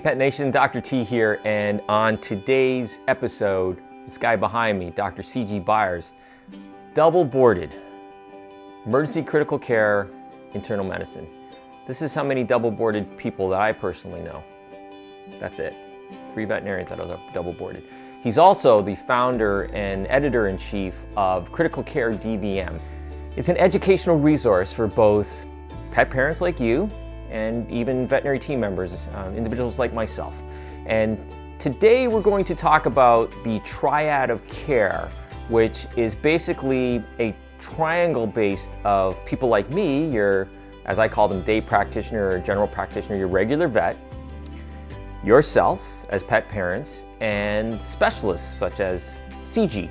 Pet Nation, Dr. T here, and on today's episode, this guy behind me, Dr. C.G. Byers, double boarded, emergency critical care, internal medicine. This is how many double boarded people that I personally know. That's it. 3 veterinarians that are double boarded. He's also the founder and editor-in-chief of Critical Care DVM. It's an educational resource for both pet parents like you and even veterinary team members, individuals like myself. And today we're going to talk about the Triad of Care, which is basically a triangle based of people like me, your, as I call them, day practitioner or general practitioner, your regular vet, yourself as pet parents, and specialists such as CG.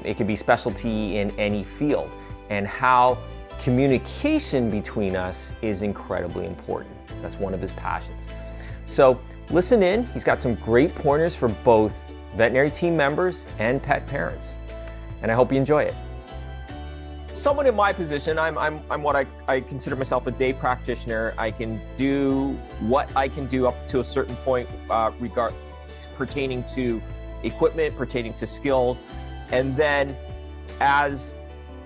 It could be specialty in any field, and how communication between us is incredibly important. That's one of his passions. So listen in, he's got some great pointers for both veterinary team members and pet parents. And I hope you enjoy it. Someone in my position, I'm what I consider myself a day practitioner. I can do what I can do up to a certain point pertaining to equipment, pertaining to skills. And then as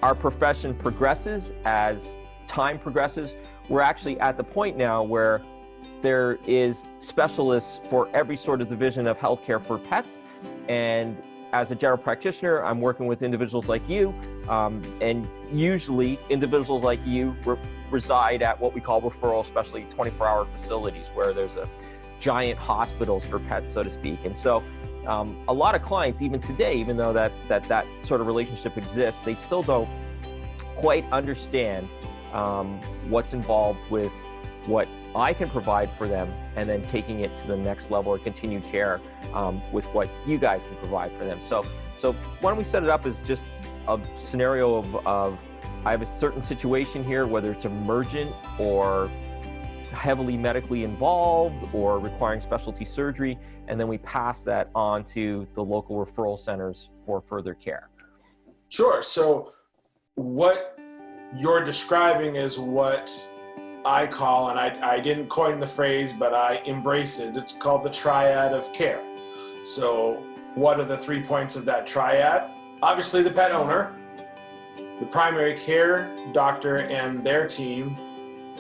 our profession progresses, as time progresses, we're actually at the point now where there is specialists for every sort of division of healthcare for pets. And as a general practitioner, I'm working with individuals like you, and usually individuals like you reside at what we call referral, especially 24-hour facilities where there's a giant hospitals for pets, so to speak. And so a lot of clients, even today, even though that sort of relationship exists, they still don't quite understand what's involved with what I can provide for them, and then taking it to the next level or continued care with what you guys can provide for them. So why don't we set it up as just a scenario of I have a certain situation here, whether it's emergent or heavily medically involved or requiring specialty surgery, and then we pass that on to the local referral centers for further care. Sure. So what you're describing is what I call, and I didn't coin the phrase, but I embrace it. It's called the Triad of Care. So what are the 3 points of that triad? Obviously the pet owner, the primary care doctor and their team,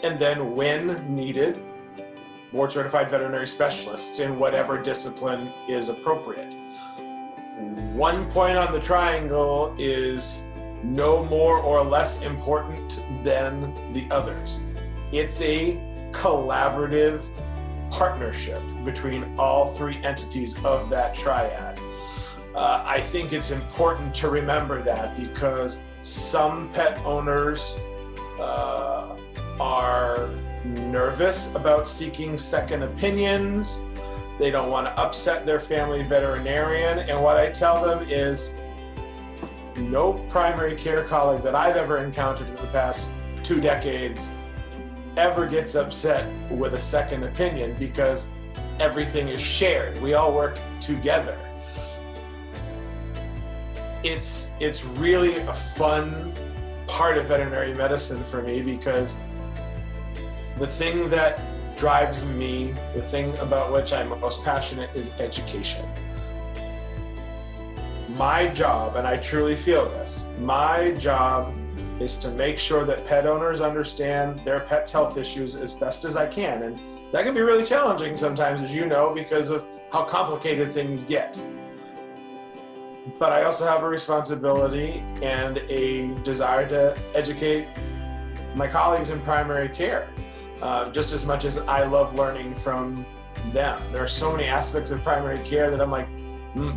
and then when needed, board certified veterinary specialists in whatever discipline is appropriate. 1 point on the triangle is no more or less important than the others. It's a collaborative partnership between all 3 entities of that triad. I think it's important to remember that because some pet owners are nervous about seeking second opinions. They don't want to upset their family veterinarian. And what I tell them is no primary care colleague that I've ever encountered in the past 2 decades ever gets upset with a second opinion because everything is shared. We all work together. It's really a fun part of veterinary medicine for me because the thing that drives me, the thing about which I'm most passionate, is education. My job, and I truly feel this, my job is to make sure that pet owners understand their pet's health issues as best as I can. And that can be really challenging sometimes, as you know, because of how complicated things get. But I also have a responsibility and a desire to educate my colleagues in primary care, just as much as I love learning from them. There are so many aspects of primary care that I'm like,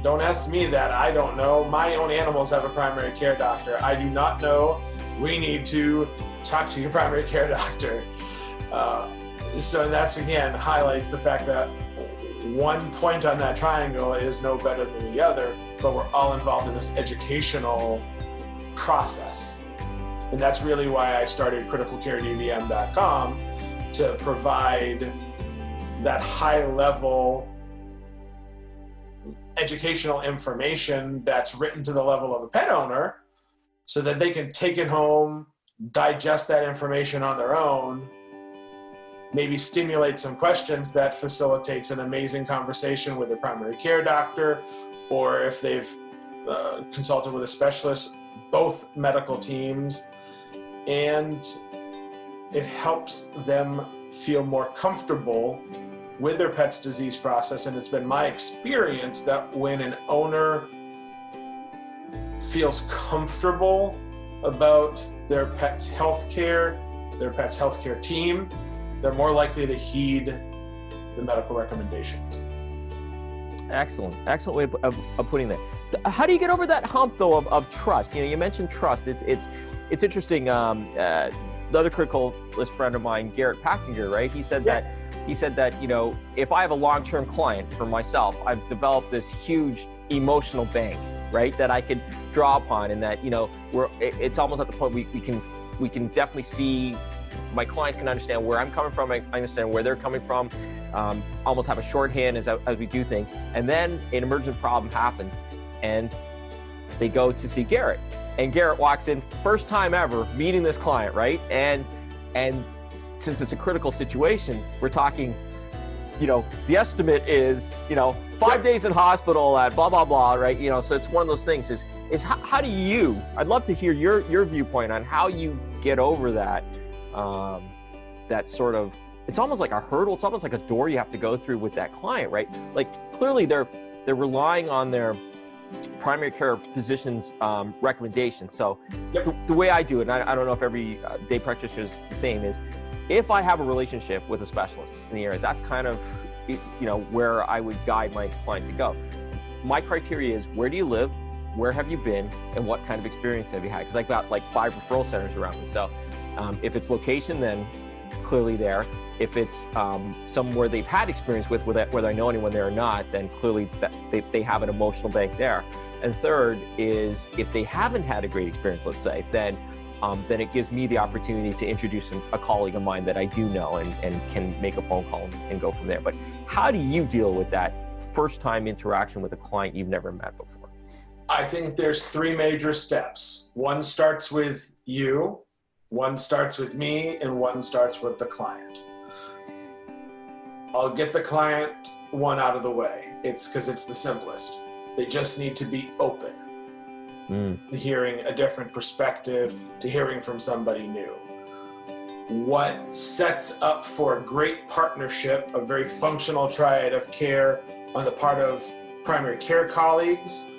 don't ask me that, I don't know. My own animals have a primary care doctor. I do not know. We need to talk to your primary care doctor. So that's, again, highlights the fact that 1 point on that triangle is no better than the other, but we're all involved in this educational process. And that's really why I started criticalcaredvm.com, to provide that high-level educational information that's written to the level of a pet owner so that they can take it home, digest that information on their own, maybe stimulate some questions that facilitates an amazing conversation with a primary care doctor, or if they've consulted with a specialist, both medical teams, and it helps them feel more comfortable with their pet's disease process. And it's been my experience that when an owner feels comfortable about their pet's healthcare, their pet's healthcare team, they're more likely to heed the medical recommendations. Excellent way of putting that. How do you get over that hump though of trust? You mentioned trust. It's interesting. The other critical list friend of mine, Garrett Packinger, right? He said that if I have a long-term client for myself, I've developed this huge emotional bank, right, that I could draw upon, and that it's almost at the point we can definitely see, my clients can understand where I'm coming from, I understand where they're coming from, almost have a shorthand as we do things, and then an emergent problem happens, and they go to see Garrett, and Garrett walks in, first time ever meeting this client, right, and since it's a critical situation, we're talking, the estimate is, 5 days in hospital at blah, blah, blah, right? So it's one of those things is how do you, I'd love to hear your viewpoint on how you get over that, that sort of, it's almost like a hurdle. It's almost like a door you have to go through with that client, right? Like clearly they're relying on their primary care physician's recommendations. So the way I do it, and I don't know if every day practitioner is the same, is if I have a relationship with a specialist in the area, that's kind of, where I would guide my client to go. My criteria is, where do you live? Where have you been? And what kind of experience have you had? Because I've got like 5 referral centers around me. So if it's location, then clearly there. If it's somewhere they've had experience with, whether I know anyone there or not, then clearly that they have an emotional bank there. And third is, if they haven't had a great experience, let's say, then it gives me the opportunity to introduce a colleague of mine that I do know and can make a phone call and go from there. But how do you deal with that first time interaction with a client you've never met before? I think there's 3 major steps. One starts with you, one starts with me, and one starts with the client. I'll get the client one out of the way. It's because it's the simplest. They just need to be open to hearing a different perspective, to hearing from somebody new. What sets up for a great partnership, a very functional triad of care on the part of primary care colleagues,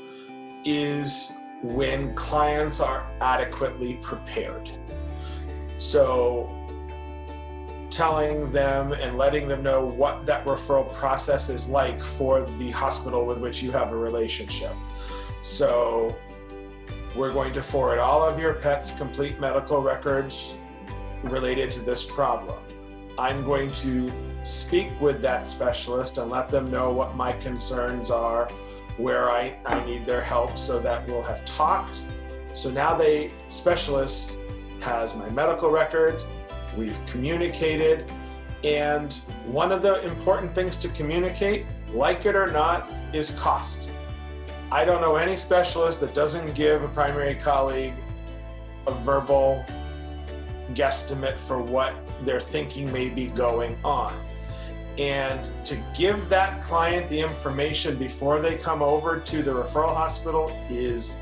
is when clients are adequately prepared. So telling them and letting them know what that referral process is like for the hospital with which you have a relationship. So we're going to forward all of your pet's complete medical records related to this problem. I'm going to speak with that specialist and let them know what my concerns are, where I need their help, so that we'll have talked. So now the specialist has my medical records, we've communicated, and one of the important things to communicate, like it or not, is cost. I don't know any specialist that doesn't give a primary colleague a verbal guesstimate for what they're thinking may be going on. And to give that client the information before they come over to the referral hospital is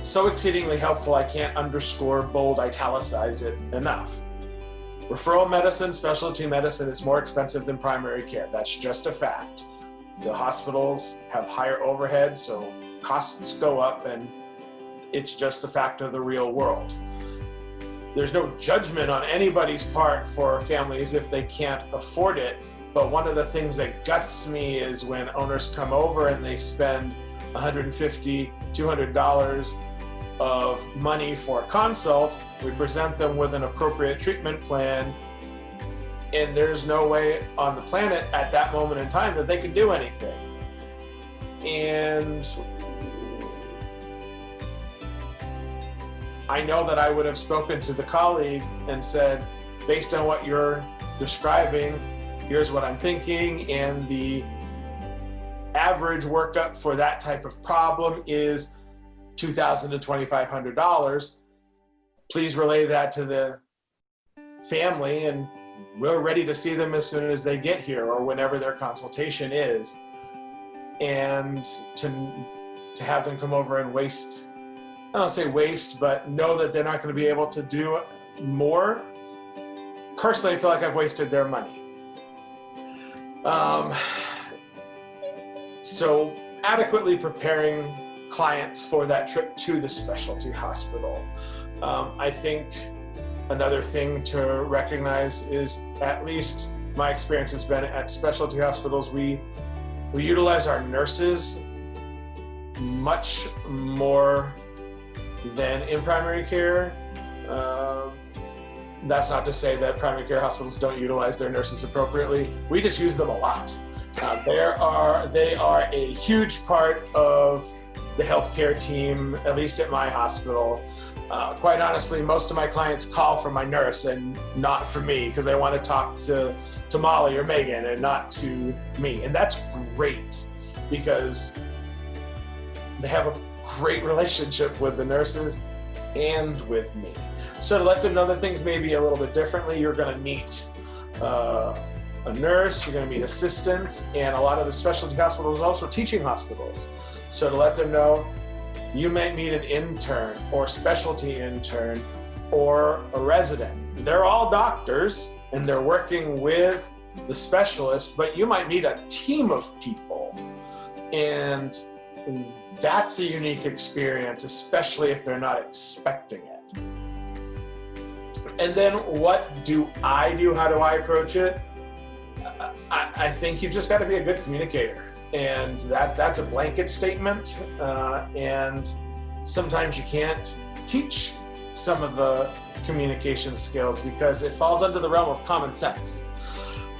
so exceedingly helpful. I can't underscore, bold, italicize it enough. Referral medicine, specialty medicine is more expensive than primary care. That's just a fact. The hospitals have higher overhead, so costs go up, and it's just a fact of the real world. There's no judgment on anybody's part for families if they can't afford it, but one of the things that guts me is when owners come over and they spend $150, $200 of money for a consult. We present them with an appropriate treatment plan, and there's no way on the planet at that moment in time that they can do anything. And I know that I would have spoken to the colleague and said, based on what you're describing, here's what I'm thinking, and the average workup for that type of problem is $2,000 to $2,500. Please relay that to the family and we're ready to see them as soon as they get here or whenever their consultation is. And to have them come over and waste, I don't say waste, but know that they're not going to be able to do more. Personally, I feel like I've wasted their money. So adequately preparing clients for that trip to the specialty hospital. I think another thing to recognize is, at least my experience has been at specialty hospitals, we utilize our nurses much more than in primary care. That's not to say that primary care hospitals don't utilize their nurses appropriately. We just use them a lot. They are a huge part of the healthcare team, at least at my hospital. Quite honestly, most of my clients call for my nurse and not for me, because they want to talk to Molly or Megan and not to me. And that's great, because they have a great relationship with the nurses and with me. So to let them know that things may be a little bit differently, you're going to meet a nurse, you're going to meet assistants, and a lot of the specialty hospitals are also teaching hospitals. So to let them know, you might meet an intern or specialty intern or a resident. They're all doctors and they're working with the specialist, but you might meet a team of people. And that's a unique experience, especially if they're not expecting it. And then what do I do? How do I approach it? I think you've just got to be a good communicator. And that's a blanket statement. And sometimes you can't teach some of the communication skills because it falls under the realm of common sense.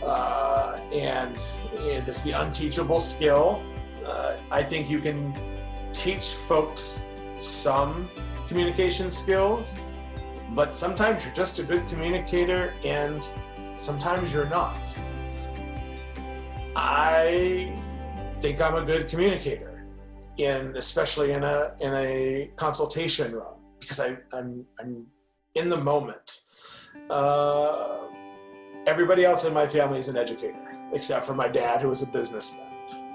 And it's the unteachable skill. I think you can teach folks some communication skills, but sometimes you're just a good communicator and sometimes you're not. I think I'm a good communicator, especially in a consultation room, because I'm in the moment. Everybody else in my family is an educator, except for my dad, who is a businessman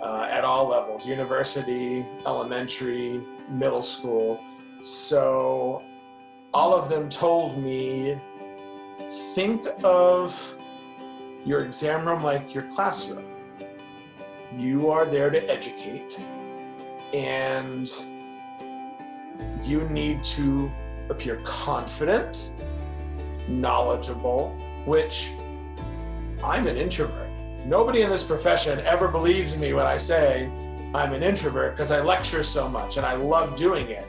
at all levels: university, elementary, middle school. So all of them told me, think of your exam room like your classroom. You are there to educate, and you need to appear confident, knowledgeable, which I'm an introvert. Nobody in this profession ever believes me when I say I'm an introvert, because I lecture so much and I love doing it.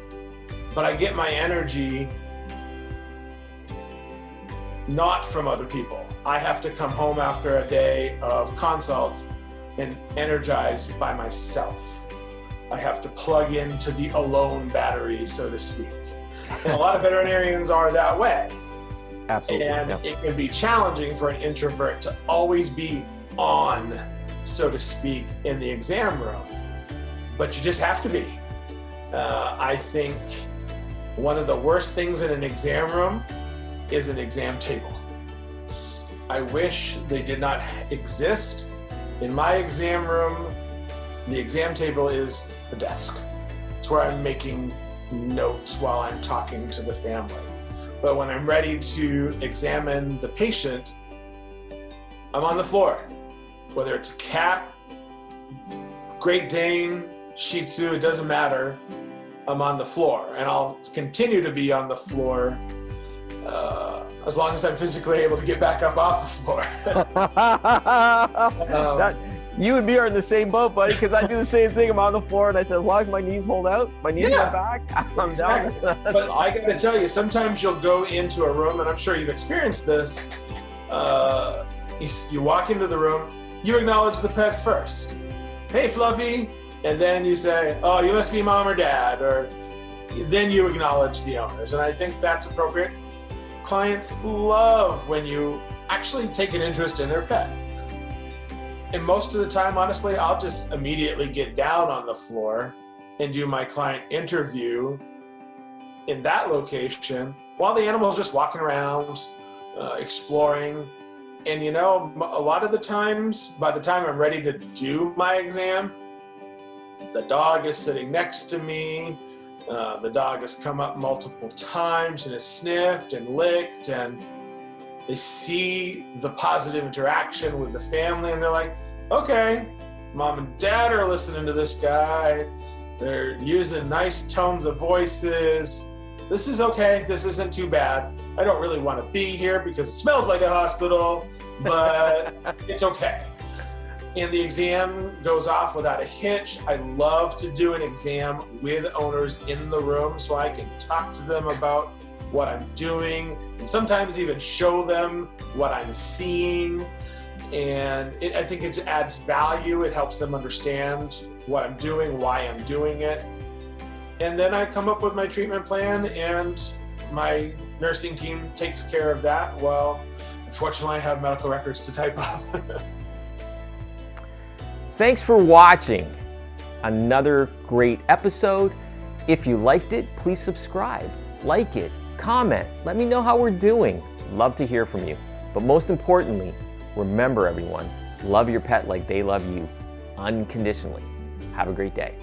But I get my energy not from other people. I have to come home after a day of consults and energized by myself. I have to plug into the alone battery, so to speak. And a lot of veterinarians are that way. Absolutely. And it can be challenging for an introvert to always be on, so to speak, in the exam room. But you just have to be. I think one of the worst things in an exam room is an exam table. I wish they did not exist. In my exam room, the exam table is a desk. It's where I'm making notes while I'm talking to the family. But when I'm ready to examine the patient, I'm on the floor. Whether it's a cat, Great Dane, Shih Tzu, it doesn't matter. I'm on the floor, and I'll continue to be on the floor as long as I'm physically able to get back up off the floor. You and me are in the same boat, buddy, because I do the same thing. I'm on the floor, and I said, as long as my knees hold out, my knees are back, I'm exactly. down. But I got to tell you, sometimes you'll go into a room, and I'm sure you've experienced this. You walk into the room, you acknowledge the pet first. Hey, Fluffy. And then you say, oh, you must be mom or dad. Or then you acknowledge the owners. And I think that's appropriate. Clients love when you actually take an interest in their pet. And most of the time, honestly, I'll just immediately get down on the floor and do my client interview in that location while the animal's just walking around, exploring. And you know, a lot of the times, by the time I'm ready to do my exam, the dog is sitting next to me. The dog has come up multiple times and has sniffed and licked, and they see the positive interaction with the family, and they're like, okay, mom and dad are listening to this guy. They're using nice tones of voices. This is okay. This isn't too bad. I don't really want to be here because it smells like a hospital, but it's okay. And the exam goes off without a hitch. I love to do an exam with owners in the room so I can talk to them about what I'm doing and sometimes even show them what I'm seeing. And I think it adds value. It helps them understand what I'm doing, why I'm doing it. And then I come up with my treatment plan, and my nursing team takes care of that. Well, unfortunately, I have medical records to type up. Thanks for watching another great episode. If you liked it, please subscribe, like it, comment. Let me know how we're doing. Love to hear from you. But most importantly, remember everyone, love your pet like they love you, unconditionally. Have a great day.